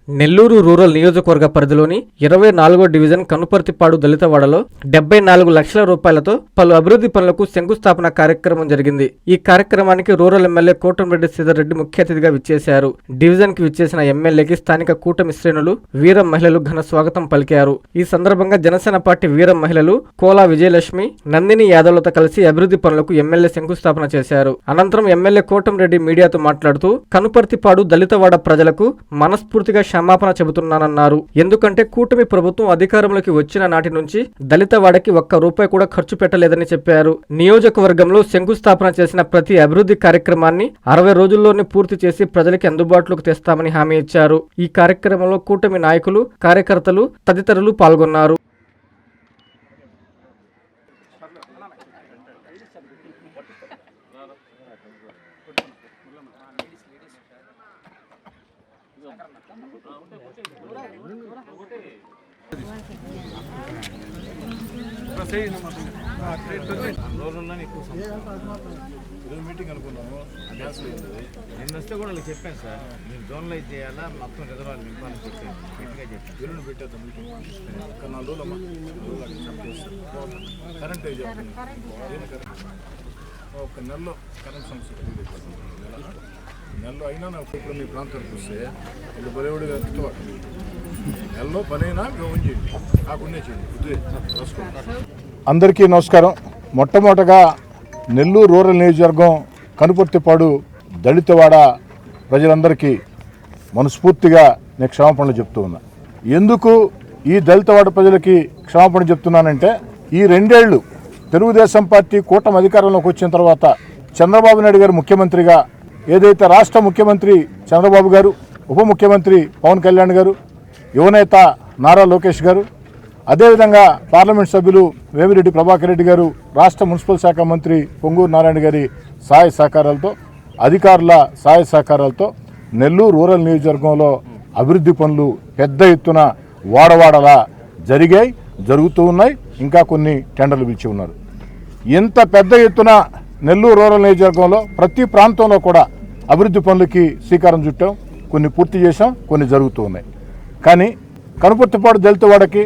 Nellore rural నియోజకవర్గ పరిధిలోని 24వ division Kanuparthipadu దళితవాడలో 74 లక్షల రూపాయలతో పలు అభివృద్ధి పనులకు శంకుస్థాపన కార్యక్రమం జరిగింది. ఈ కార్యక్రమానికి రూరల్ ఎమ్మెల్యే కోటంరెడ్డి శ్రీధర్ రెడ్డి ముఖ్య అతిథిగా విచ్చేశారు. డివిజన్ కి విచ్చేసిన ఎమ్మెల్యేకి స్థానిక కూటమి శ్రేణులు వీర మహిళలు ఘన స్వాగతం పలికారు. ఈ సందర్భంగా జనసేన పార్టీ వీర మహిళలు కోలా విజయలక్ష్మి, నందిని యాదవ్లతో కలిసి అభివృద్ధి పనులకు ఎమ్మెల్యే శంకుస్థాపన చేశారు. అనంతరం ఎమ్మెల్యే కోటంరెడ్డి మీడియాతో మాట్లాడుతూ కనుపర్తిపాడు దళితవాడ ప్రజలకు మనస్ఫూర్తిగా క్షమాపణ చెబుతున్నానన్నారు. ఎందుకంటే కూటమి ప్రభుత్వం అధికారంలోకి వచ్చిన నాటి నుంచి దళితవాడకి ఒక్క రూపాయి కూడా ఖర్చు పెట్టలేదని చెప్పారు. నియోజకవర్గంలో శంకుస్థాపన చేసిన ప్రతి అభివృద్ధి కార్యక్రమాన్ని 60 రోజుల్లోనే పూర్తి చేసి ప్రజలకి అందుబాటులోకి తెస్తామని హామీ ఇచ్చారు. ఈ కార్యక్రమంలో కూటమి నాయకులు, కార్యకర్తలు తదితరులు పాల్గొన్నారు. మీటింగ్ అనుకున్నాము, గ్యాస్ లేదు. నేను వస్తే కూడా వాళ్ళకి చెప్పాను సార్, మీరు జోన్లో అయితే చేయాలా, మొత్తం రిజర్వాయర్ నింపాలని చెప్పాను. గట్టిగా చెప్పాను. ఎల్లుండి పెట్టేద్దాం మీటింగ్. ఒక 4 రోజులు కరెంట్ ఒక నెలలో కరెంట్ సమస్య నెలలో అయినా నాకు ఇప్పుడు మీ ప్రాంతానికి వస్తే ఇది బలేవుడిగా నెలలో పనైనా గౌన్ చేయండి, కాకుండా చేయండి. అందరికీ నమస్కారం. మొట్టమొదటగా నెల్లూరు రూరల్ నియోజకవర్గం కనుపర్తిపాడు దళితవాడ ప్రజలందరికీ మనస్ఫూర్తిగా నేను క్షమాపణలు చెప్తూ ఉన్నా. ఎందుకు ఈ దళితవాడ ప్రజలకి క్షమాపణ చెప్తున్నానంటే, ఈ 2 ఏళ్ళు తెలుగుదేశం పార్టీ కూటమి అధికారంలోకి వచ్చిన తర్వాత చంద్రబాబు నాయుడు గారు ముఖ్యమంత్రిగా, ఏదైతే రాష్ట్ర ముఖ్యమంత్రి చంద్రబాబు గారు, ఉప ముఖ్యమంత్రి పవన్ కళ్యాణ్ గారు, యువనేత నారా లోకేష్ గారు, అదేవిధంగా పార్లమెంట్ సభ్యులు వేమిరెడ్డి ప్రభాకర్ రెడ్డి గారు, రాష్ట్ర మున్సిపల్ శాఖ మంత్రి పొంగూరు నారాయణ గారి సహాయ సహకారాలతో, అధికారుల సహాయ సహకారాలతో నెల్లూరు రూరల్ నియోజకవర్గంలో అభివృద్ధి పనులు పెద్ద ఎత్తున వాడవాడలా జరిగాయి, జరుగుతూ ఉన్నాయి. ఇంకా కొన్ని టెండర్లు పిలిచి ఉన్నారు. ఇంత పెద్ద ఎత్తున నెల్లూరు రూరల్ నియోజకవర్గంలో ప్రతి ప్రాంతంలో కూడా అభివృద్ధి పనులకి శ్రీకారం చుట్టాం. కొన్ని పూర్తి చేశాం, కొన్ని జరుగుతూ ఉన్నాయి. కానీ కనుపర్తిపాడు దళితవాడకి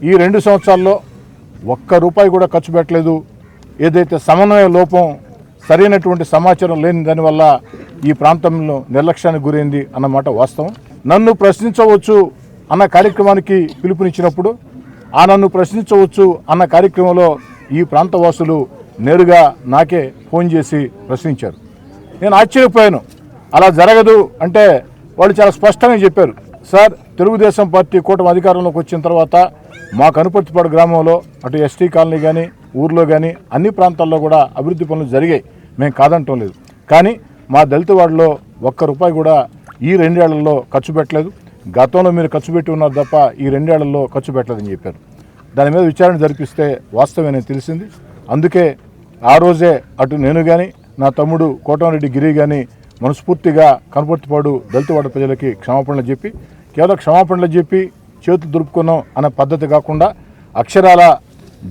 ఈ 2 సంవత్సరాల్లో ఒక్క రూపాయి కూడా ఖర్చు పెట్టలేదు. ఏదైతే సమన్వయ లోపం, సరైనటువంటి సమాచారం లేని దానివల్ల ఈ ప్రాంతంలో నిర్లక్ష్యానికి గురైంది అన్నమాట వాస్తవం. నన్ను ప్రశ్నించవచ్చు అన్న కార్యక్రమానికి పిలుపునిచ్చినప్పుడు నన్ను ప్రశ్నించవచ్చు అన్న కార్యక్రమంలో ఈ ప్రాంతవాసులు నేరుగా నాకే ఫోన్ చేసి ప్రశ్నించారు. నేను ఆశ్చర్యపోయాను. అలా జరగదు అంటే వాళ్ళు చాలా స్పష్టంగా చెప్పారు, సార్ తెలుగుదేశం పార్టీ కూటమి అధికారంలోకి వచ్చిన తర్వాత మా కనుపర్తిపాడు గ్రామంలో అటు ఎస్టీ కాలనీ కానీ ఊర్లో కానీ అన్ని ప్రాంతాల్లో కూడా అభివృద్ధి పనులు జరిగాయి, మేము కాదంటం లేదు. కానీ మా దళితవాడలో ఒక్క రూపాయి కూడా ఈ 2 ఏళ్లలో ఖర్చు పెట్టలేదు. గతంలో మీరు ఖర్చు పెట్టి ఉన్నారు తప్ప ఈ 2 ఏళ్లలో ఖర్చు పెట్టలేదని చెప్పారు. దాని మీద విచారణ జరిపిస్తే వాస్తవమే తెలిసింది. అందుకే ఆ రోజే అటు నేను కానీ నా తమ్ముడు కోటంరెడ్డి గిరి కానీ మనస్ఫూర్తిగా కనుపర్తిపాడు దళితవాడ ప్రజలకి క్షమాపణలు చెప్పి, కేవలం క్షమాపణలు చెప్పి చేతులు దులుపుకున్నాం అనే పద్ధతి కాకుండా అక్షరాల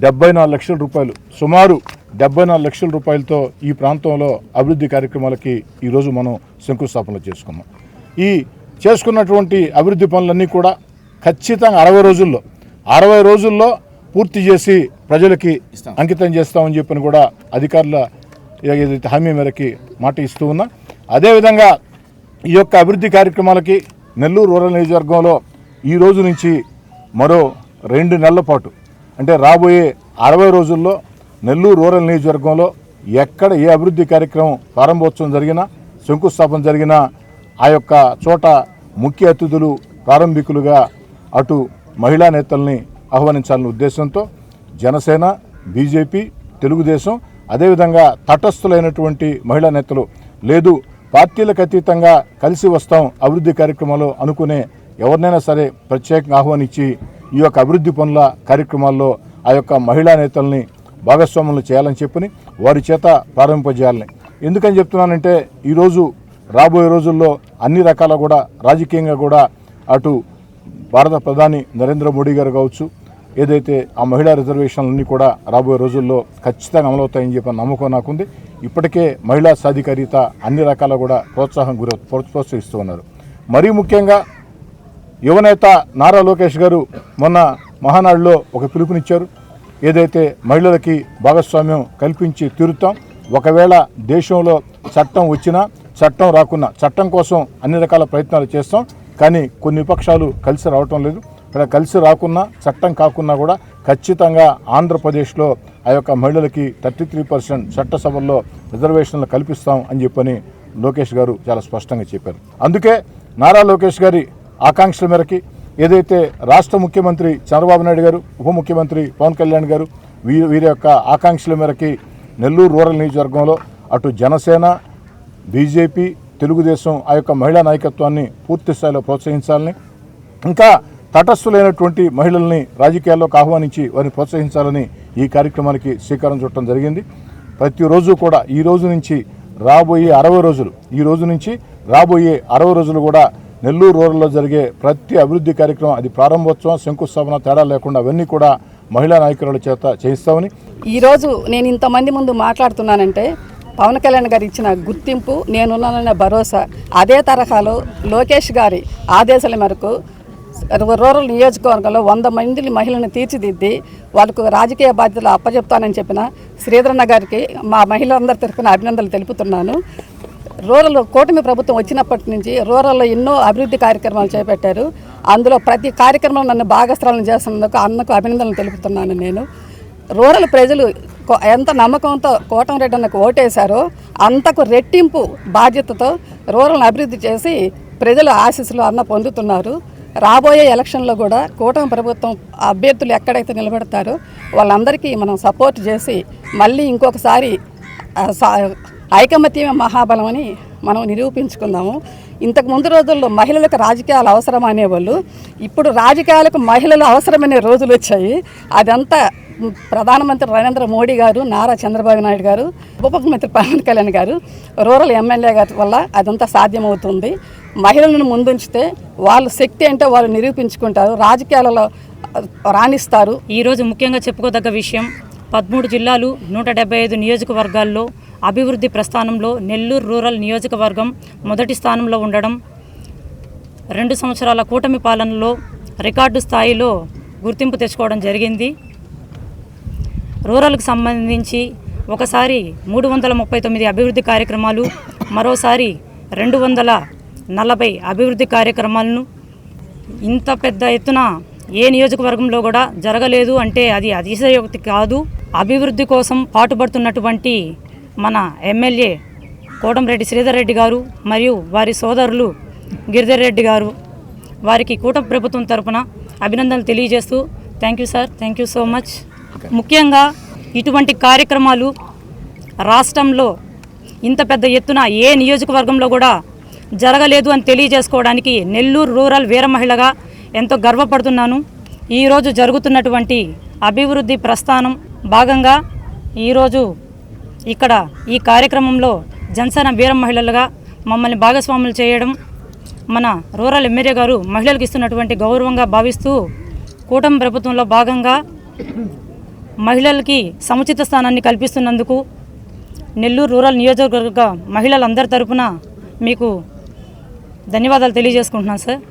74 లక్షల రూపాయలు, సుమారు 74 లక్షల రూపాయలతో ఈ ప్రాంతంలో అభివృద్ధి కార్యక్రమాలకి ఈరోజు మనం శంకుస్థాపనలు చేసుకున్నాం. ఈ చేసుకున్నటువంటి అభివృద్ధి పనులన్నీ కూడా ఖచ్చితంగా 60 రోజుల్లో పూర్తి చేసి ప్రజలకి అంకితం చేస్తామని చెప్పని కూడా అధికారుల ఏదైతే హామీ మేరకి మాట ఇస్తూ ఉన్నా. అదేవిధంగా ఈ యొక్క అభివృద్ధి కార్యక్రమాలకి నెల్లూరు రూరల్ నియోజకవర్గంలో ఈ రోజు నుంచి మరో 2 నెలల పాటు, అంటే రాబోయే 60 రోజుల్లో నెల్లూరు రూరల్ నియోజకవర్గంలో ఎక్కడ ఏ అభివృద్ధి కార్యక్రమం ప్రారంభోత్సవం జరిగినా, శంకుస్థాపన జరిగినా ఆ యొక్క చోట ముఖ్య అతిథులు, ప్రారంభికులుగా అటు మహిళా నేతల్ని ఆహ్వానించాలనే ఉద్దేశంతో జనసేన, బీజేపీ, తెలుగుదేశం, అదేవిధంగా తటస్థులైనటువంటి మహిళా నేతలు, లేదు పార్టీలకు అతీతంగా కలిసి వస్తాం అభివృద్ధి కార్యక్రమాలు అనుకునే ఎవరినైనా సరే ప్రత్యేకంగా ఆహ్వానించి ఈ యొక్క అభివృద్ధి పనుల కార్యక్రమాల్లో ఆ యొక్క మహిళా నేతల్ని భాగస్వాములు చేయాలని చెప్పని వారి చేత ప్రారంభింపజేయాలని. ఎందుకని చెప్తున్నానంటే, ఈరోజు రాబోయే రోజుల్లో అన్ని రకాల కూడా రాజకీయంగా కూడా అటు భారత ప్రధాని నరేంద్ర మోడీ గారు కావచ్చు, ఏదైతే ఆ మహిళా రిజర్వేషన్లన్నీ కూడా రాబోయే రోజుల్లో ఖచ్చితంగా అమలవుతాయని చెప్పి నమ్మకం నాకుంది. ఇప్పటికే మహిళా సాధికారిత అన్ని రకాల కూడా ప్రోత్సాహిస్తూ ఉన్నారు. మరీ ముఖ్యంగా యువనేత నారా లోకేష్ గారు మొన్న మహానాడులో ఒక పిలుపునిచ్చారు. ఏదైతే మహిళలకి భాగస్వామ్యం కల్పించి తీరుతాం, ఒకవేళ దేశంలో చట్టం వచ్చినా చట్టం రాకున్నా చట్టం కోసం అన్ని రకాల ప్రయత్నాలు చేస్తాం. కానీ కొన్ని విపక్షాలు కలిసి రావటం లేదు. ఇక్కడ కలిసి రాకున్నా చట్టం కాకున్నా కూడా ఖచ్చితంగా ఆంధ్రప్రదేశ్లో ఆ యొక్క మహిళలకి 33% చట్టసభల్లో రిజర్వేషన్లు కల్పిస్తాం అని చెప్పని లోకేష్ గారు చాలా స్పష్టంగా చెప్పారు. అందుకే నారా లోకేష్ గారి ఆకాంక్షల మేరకి ఏదైతే రాష్ట్ర ముఖ్యమంత్రి చంద్రబాబు నాయుడు గారు, ఉప ముఖ్యమంత్రి పవన్ కళ్యాణ్ గారు వీరి యొక్క ఆకాంక్షల మేరకి నెల్లూరు రూరల్ నియోజకవర్గంలో అటు జనసేన, బీజేపీ, తెలుగుదేశం ఆ యొక్క మహిళా నాయకత్వాన్ని పూర్తి స్థాయిలో ప్రోత్సహించాలని, ఇంకా తటస్థులైనటువంటి మహిళల్ని రాజకీయాల్లోకి ఆహ్వానించి వారిని ప్రోత్సహించాలని ఈ కార్యక్రమానికి శ్రీకారం చుట్టడం జరిగింది. ప్రతిరోజు కూడా ఈ రోజు నుంచి రాబోయే 60 రోజులు కూడా నెల్లూరు రూరల్లో జరిగే ప్రతి అభివృద్ధి కార్యక్రమం, అది ప్రారంభోత్సవం, శంకుస్థాపన తేడా లేకుండా అవన్నీ కూడా మహిళా నాయకుల చేత చేయిస్తామని. ఈరోజు నేను ఇంతమంది ముందు మాట్లాడుతున్నానంటే పవన్ కళ్యాణ్ గారు ఇచ్చిన గుర్తింపు, నేనున్నానన్న భరోసా. అదే తరహాలో లోకేష్ గారి ఆదేశాల మేరకు రూరల్ నియోజకవర్గంలో 100 మంది మహిళలను తీర్చిదిద్ది వాళ్ళకు రాజకీయ బాధ్యతలు అప్పచెప్తానని చెప్పిన శ్రీధరన్న గారికి మా మహిళలందరి తరఫున అభినందనలు తెలుపుతున్నాను. రూరల్ కూటమి ప్రభుత్వం వచ్చినప్పటి నుంచి రూరల్లో ఎన్నో అభివృద్ధి కార్యక్రమాలు చేపట్టారు. అందులో ప్రతి కార్యక్రమంలో నన్ను భాగస్వామ్యం చేస్తున్నందుకు అన్నకు అభినందనలు తెలుపుతున్నాను. నేను రూరల్ ప్రజలు ఎంత నమ్మకంతో కోటమిరెడ్డి అన్నకు ఓటేశారో అంతకు రెట్టింపు బాధ్యతతో రూరల్ని అభివృద్ధి చేసి ప్రజల ఆశీస్సులు అన్న పొందుతున్నారు. రాబోయే ఎలక్షన్లో కూడా కూటమి ప్రభుత్వం అభ్యర్థులు ఎక్కడైతే నిలబెడతారో వాళ్ళందరికీ మనం సపోర్ట్ చేసి మళ్ళీ ఇంకొకసారి ఐకమత్యమే మహాబలం అని మనం నిరూపించుకుందాము. ఇంతకు ముందు రోజుల్లో మహిళలకు రాజకీయాలు అవసరం అనేవాళ్ళు, ఇప్పుడు రాజకీయాలకు మహిళలు అవసరమనే రోజులు వచ్చాయి. అదంతా ప్రధానమంత్రి నరేంద్ర మోడీ గారు, నారా చంద్రబాబు నాయుడు గారు, ఉప ముఖ్యమంత్రి పవన్ కళ్యాణ్ గారు, రూరల్ ఎమ్మెల్యే గారి వల్ల అదంతా సాధ్యమవుతుంది. మహిళలను ముందుంచితే వాళ్ళ శక్తి ఏంటో వాళ్ళు నిరూపించుకుంటారు, రాజకీయాలలో రాణిస్తారు. ఈరోజు ముఖ్యంగా చెప్పుకోదగ్గ విషయం, 13 జిల్లాలు 175 నియోజకవర్గాల్లో అభివృద్ధి ప్రస్థానంలో నెల్లూరు రూరల్ నియోజకవర్గం మొదటి స్థానంలో ఉండడం, 2 సంవత్సరాల కూటమి పాలనలో రికార్డు స్థాయిలో గుర్తింపు తెచ్చుకోవడం జరిగింది. రూరల్కి సంబంధించి ఒకసారి 339 అభివృద్ధి కార్యక్రమాలు, మరోసారి 240 అభివృద్ధి కార్యక్రమాలను ఇంత పెద్ద ఎత్తున ఏ నియోజకవర్గంలో కూడా జరగలేదు అంటే అది అతిశయోక్తి కాదు. అభివృద్ధి కోసం పాటుపడుతున్నటువంటి మన ఎమ్మెల్యే కోటమిరెడ్డి శ్రీధర్ రెడ్డి గారు మరియు వారి సోదరులు గిరిధర్ రెడ్డి గారు, వారికి కూటమి ప్రభుత్వం తరపున అభినందనలు తెలియజేస్తూ thank you sir, thank you so much. ముఖ్యంగా ఇటువంటి కార్యక్రమాలు రాష్ట్రంలో ఇంత పెద్ద ఎత్తున ఏ నియోజకవర్గంలో కూడా జరగలేదు అని తెలియజేసుకోవడానికి నెల్లూరు రూరల్ వీర మహిళగా ఎంతో గర్వపడుతున్నాను. ఈరోజు జరుగుతున్నటువంటి అభివృద్ధి ప్రస్థానం భాగంగా ఈరోజు ఇక్కడ ఈ కార్యక్రమంలో జనసేన వీర మహిళలుగా మమ్మల్ని భాగస్వాములు చేయడం మన రూరల్ ఎమ్మెల్యే గారు మహిళలకు ఇస్తున్నటువంటి గౌరవంగా భావిస్తూ కూటమి ప్రభుత్వంలో భాగంగా మహిళలకి సముచిత స్థానాన్ని కల్పిస్తున్నందుకు నెల్లూరు రూరల్ నియోజకవర్గ మహిళలందరి తరపున మీకు ధన్యవాదాలు తెలియజేసుకుంటున్నాను సార్.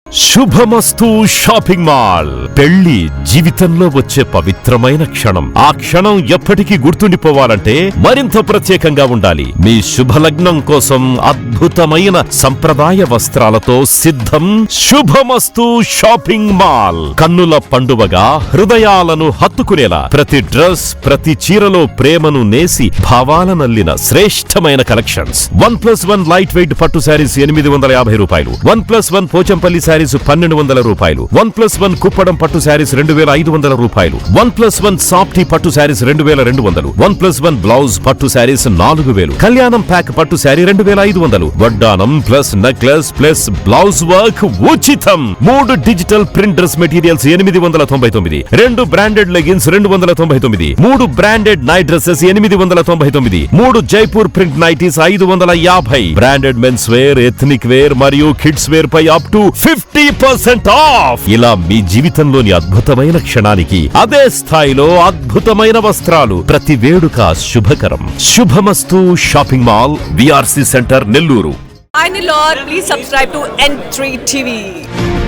శుభమస్తు షాపింగ్ మాల్. పెళ్లి జీవితంలో వచ్చే పవిత్రమైన క్షణం. ఆ క్షణం ఎప్పటికీ గుర్తుండిపోవాలంటే మరింత ప్రత్యేకంగా ఉండాలి. మీ శుభలగ్నం కోసం అద్భుతమైన సంప్రదాయ వస్త్రాలతో సిద్ధం శుభమస్తు షాపింగ్ మాల్. కన్నుల పండువగా హృదయాలను హత్తుకునేలా ప్రతి డ్రెస్, ప్రతి చీరలో ప్రేమను నేసి భావాలనల్లిన శ్రేష్టమైన కలెక్షన్స్. 1+1 లైట్ వెయిట్ పట్టు శారీస్ 850 రూపాయలు, 1+1 పోచంపల్లి శారీస్ 1200 రూపాయలు, 1+1 కుప్పడం పట్టు శారీస్ 2500 రూపాయలు, 1+1 సాఫ్టీ పట్టు శారీస్ 2200, 1+1 బ్లౌజ్ పట్టు శారీస్ 4000, కళ్యాణం ప్యాక్ పట్టు శారీ 2500, వడ్డానం plus necklace plus blouse work ఉచితం. 3 digital print dress materials 899, 2 branded leggings 299, 3 branded night dresses 899, 3 Jaipur print nighties 550, branded men's wear, ethnic wear మరియు కిడ్స్ వేర్ పై అప్ టు 50% ఆఫ్. ఇలా మీ జీవితంలోని అద్భుతమైన క్షణానికి అదే స్థాయిలో అద్భుతమైన వస్త్రాలు. ప్రతి వేడుక శుభకరం. శుభమస్తు shopping mall, VRC centre, Nellore. Hi Nilor, please subscribe to N3 TV.